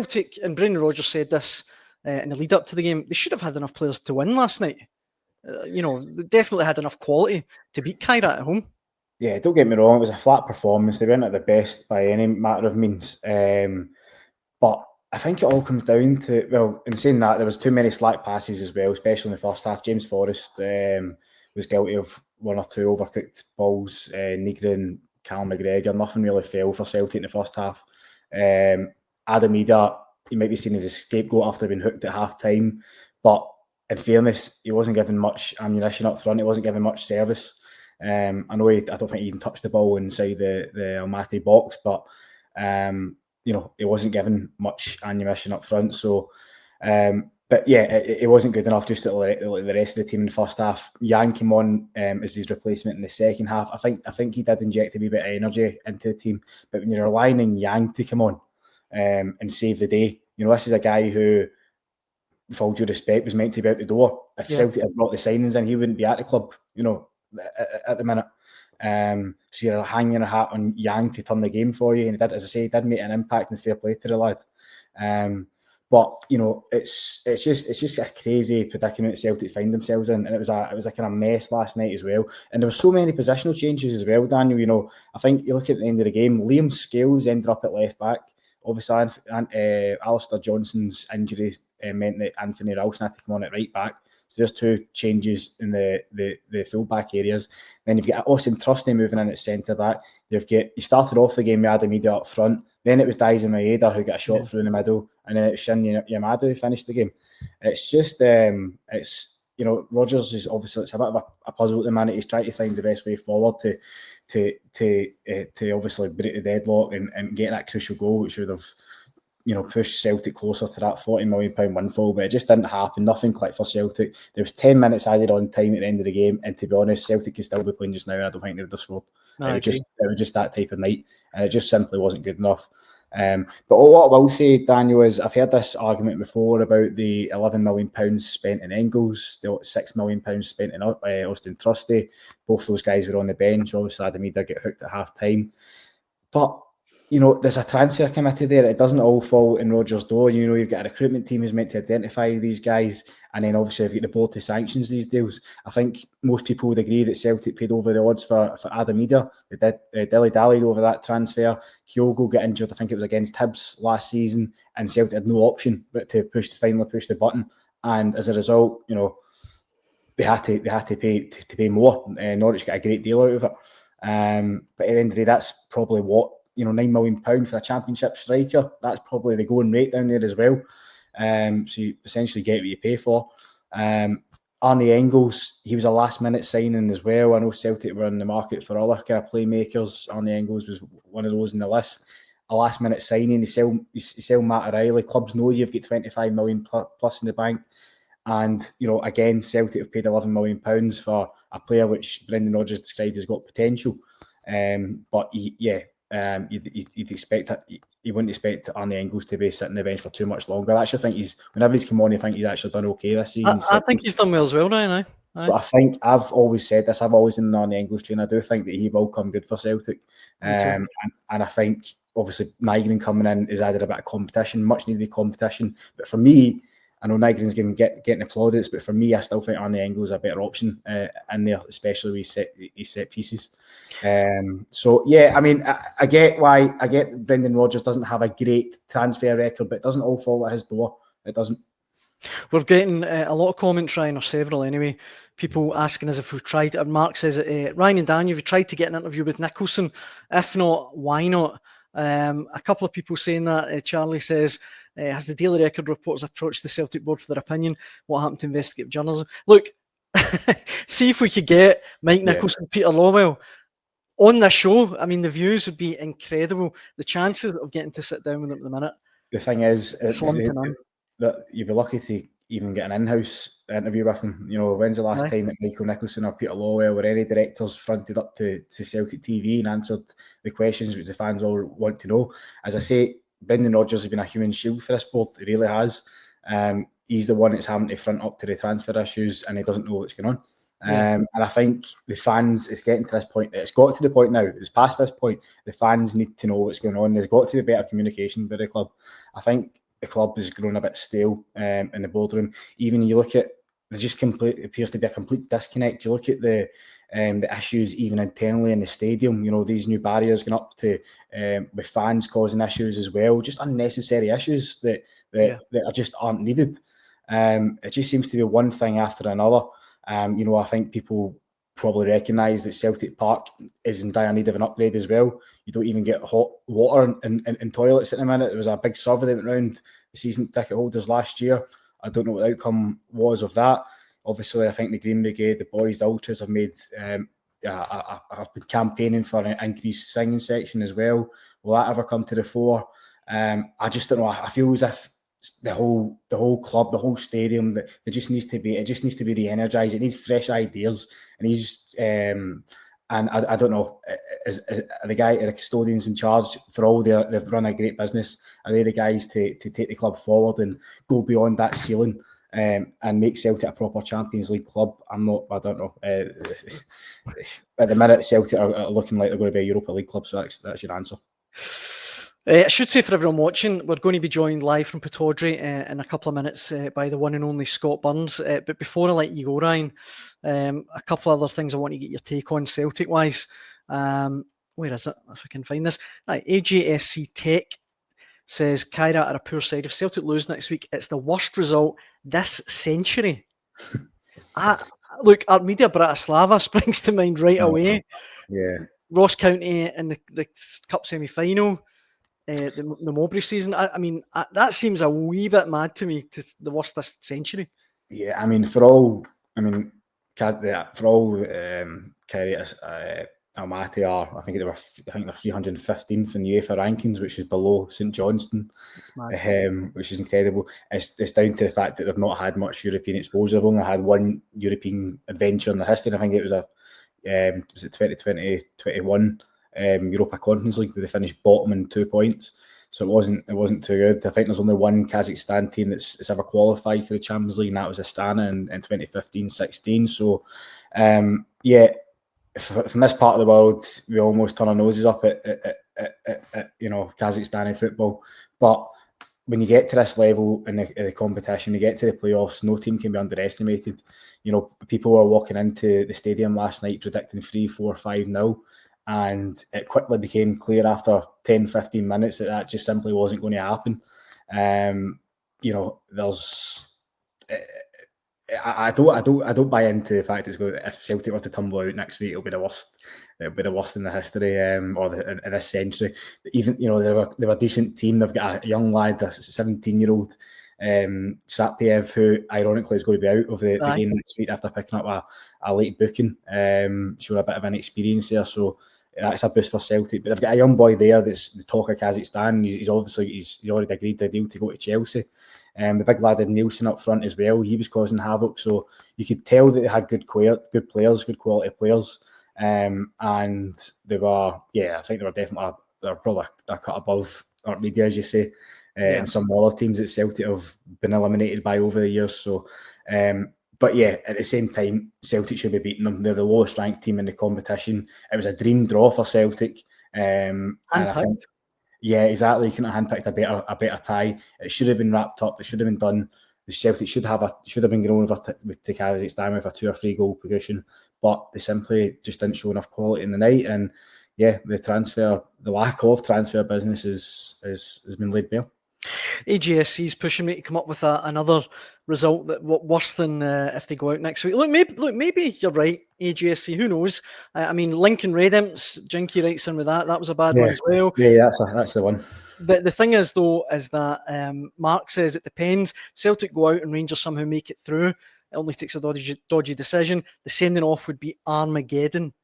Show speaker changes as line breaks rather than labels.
Celtic, and Brendan Rodgers said this in the lead up to the game, they should have had enough players to win last night. They definitely had enough quality to beat Kairat at home.
Yeah, don't get me wrong, it was a flat performance. They weren't at the best by any matter of means. But I think it all comes down to, well, in saying that, there was too many slack passes as well, especially in the first half. James Forrest was guilty of one or two overcooked balls. Negrin, Callum McGregor, nothing really fell for Celtic in the first half. Adam Ida, he might be seen as a scapegoat after being hooked at half-time, but in fairness, he wasn't given much ammunition up front. He wasn't given much service. I know I don't think he even touched the ball inside the Almaty box, but he wasn't given much ammunition up front. So, but yeah, it wasn't good enough just like the rest of the team in the first half. Yang came on as his replacement in the second half. I think he did inject a wee bit of energy into the team, but when you're relying on Yang to come on and save the day, this is a guy who, with all due respect, was meant to be out the door. If Celtic had brought the signings in, he wouldn't be at the club, at the minute. So you're hanging your hat on Yang to turn the game for you, and he did, as I say, he did make an impact, and fair play to the lad. But it's just a crazy predicament Celtic find themselves in, and it was a kind of mess last night as well. And there were so many positional changes as well, Daniel. I think you look at the end of the game, Liam Scales ended up at left back. Obviously, Alistair Johnson's injury meant that Anthony Ralston had to come on at right back. So there's two changes in the full back areas. Then you've got Austin Trusty moving in at centre back. You started off the game with Adam Ida up front. Then it was Daizen Maeda who got a shot through in the middle, and then it was Shin Yamada who finished the game. It's just Rodgers is obviously, it's a bit of a puzzle at the minute. He's trying to find the best way forward to obviously break the deadlock and get that crucial goal, which would have pushed Celtic closer to that £40 million windfall, but it just didn't happen. Nothing clicked for Celtic. There was 10 minutes added on time at the end of the game, and to be honest, Celtic could still be playing just now, and I don't think they would have scored. It was just that type of night, and it just simply wasn't good enough. But what I will say, Daniel, is I've heard this argument before about the £11 million spent in Engels, the £6 million spent in Austin Trusty. Both those guys were on the bench. Obviously, Adam Ida get hooked at half time, but there's a transfer committee there. It doesn't all fall in Rodgers' door. You've got a recruitment team who's meant to identify these guys, and then obviously you've got the board to sanctions these deals. I think most people would agree that Celtic paid over the odds for Adam Ida. They did dilly-dallied over that transfer. Kyogo got injured, I think it was against Hibs last season, and Celtic had no option but to finally push the button. And as a result, they had to pay more. Norwich got a great deal out of it. But at the end of the day, that's probably what, £9 million for a championship striker. That's probably the going rate down there as well. So you essentially get what you pay for. Arnie Engels, he was a last-minute signing as well. I know Celtic were in the market for other kind of playmakers. Arnie Engels was one of those in the list. A last-minute signing. You sell Matt O'Reilly. Clubs know you've got 25 million plus in the bank. And, again, Celtic have paid £11 million for a player which Brendan Rodgers described has got potential. But you'd expect that you wouldn't expect Arnie Engels to be sitting on the bench for too much longer. I actually think whenever he's come on, I think he's actually done okay this season.
I think he's done well as well, Ryan.
So I think I've always said this. I've always been an Arnie Engels trainer. I do think that he will come good for Celtic. And I think obviously Nygren coming in has added a bit of competition, much needed competition. But for me, I know Nygren's getting applauded, but for me, I still think Arnie Engels is a better option in there, especially with his set pieces. So yeah, I mean, I get Brendan Rodgers doesn't have a great transfer record, but it doesn't all fall at his door. It doesn't.
We're getting a lot of comments, Ryan, or several anyway. People asking us if we've tried. Mark says, Ryan and Daniel, have you tried to get an interview with Nicholson? If not, why not? A couple of people saying that. Charlie says, has the Daily Record reporters approached the Celtic board for their opinion? What happened to investigative journalism? Look, see if we could get Mike Nicholson, Peter Lawwell on this show. I mean, the views would be incredible. The chances of getting to sit down with them at the minute.
The thing is, that you'd be lucky to even get an in-house interview with them. When's the last time that Michael Nicholson or Peter Lawwell or any directors fronted up to Celtic TV and answered the questions which the fans all want to know? As I say, Brendan Rodgers has been a human shield for this board. He really has. He's the one that's having to front up to the transfer issues, and he doesn't know what's going on. And I think the fans, it's getting to this point. It's got to the point now. It's past this point. The fans need to know what's going on. There's got to be better communication by the club. I think the club has grown a bit stale in the boardroom. Even you look at, it appears to be a complete disconnect. You look at the issues even internally in the stadium. You know, these new barriers going up to with fans causing issues as well. Just unnecessary issues that are just aren't needed. It just seems to be one thing after another. You know, I think people probably recognise that Celtic Park is in dire need of an upgrade as well. You don't even get hot water in toilets at the minute. There was a big survey that went around the season ticket holders last year. I don't know what the outcome was of that. Obviously, I think the Green Brigade, the boys, the ultras have made. I've been campaigning for an increased singing section as well. Will that ever come to the fore? I just don't know. I feel as if the whole club, the whole stadium, it just needs to be re-energized. It needs fresh ideas. It needs and I don't know, is the custodians in charge for all they've run a great business. Are they the guys to take the club forward and go beyond that ceiling and make Celtic a proper Champions League club? I don't know. At the minute, Celtic are looking like they're going to be a Europa League club. So that's your answer.
I should say for everyone watching, we're going to be joined live from Pittodrie in a couple of minutes by the one and only Scott Burns. But before I let you go, Ryan, a couple of other things I want to get your take on Celtic-wise. Where is it? If I can find this. AJSC Tech says Kairat are a poor side. If Celtic lose next week, it's the worst result this century. Look, Armedia Bratislava springs to mind right away.
Yeah.
Ross County in the Cup semi-final. The Mowbray season. I mean, that seems a wee bit mad to me. To the worst this century.
Yeah, I mean, for all Kairat Almaty are, I think they're 315th in the UEFA rankings, which is below St Johnstone, which is incredible. It's down to the fact that they've not had much European exposure. They've only had one European adventure in their history. I think it was was it 2020-21 Europa Conference League, where they finished bottom in 2 points. So it wasn't too good. I think there's only one Kazakhstan team that's ever qualified for the Champions League, and that was Astana in 2015-16. So from this part of the world, we almost turn our noses up at Kazakhstani football. But when you get to this level in the competition, you get to the playoffs, no team can be underestimated. You know, people were walking into the stadium last night predicting 3-4, 5-0. And it quickly became clear after 10-15 minutes that just simply wasn't going to happen. You know, I don't buy into the fact if Celtic were to tumble out next week, it'll be the worst. It'll be the worst in the history in this century. But even, you know, they were a decent team. They've got a young lad, a 17-year-old Satpiev, who ironically is going to be out of the game next week after picking up a late booking, showing a bit of inexperience there. So that's a boost for Celtic. But they've got a young boy there that's the talk of Kazakhstan. He's already agreed the deal to go to Chelsea. The big lad in Nielsen up front as well. He was causing havoc. So you could tell that they had good players, good quality players. And they were, I think they were probably a cut above Armedia, as you say. And some other teams that Celtic have been eliminated by over the years. So, but at the same time, Celtic should be beating them. They're the lowest ranked team in the competition. It was a dream draw for Celtic. And I think, exactly. You couldn't have handpicked a better tie. It should have been wrapped up. It should have been done. The Celtic should have been going over to Kazakhstan with a 2 or 3 goal progression, but they simply just didn't show enough quality in the night. And the lack of transfer business has been laid bare.
AGSC is pushing me to come up with another result that worse than if they go out next week. Maybe you're right, AGSC. Who knows? I mean, Lincoln Redimps, Jinky writes in with that. That was a bad one as well.
Yeah, that's the one.
The thing is, though, is that Mark says it depends. Celtic go out and Rangers somehow make it through. It only takes a dodgy decision. The sending off would be Armageddon.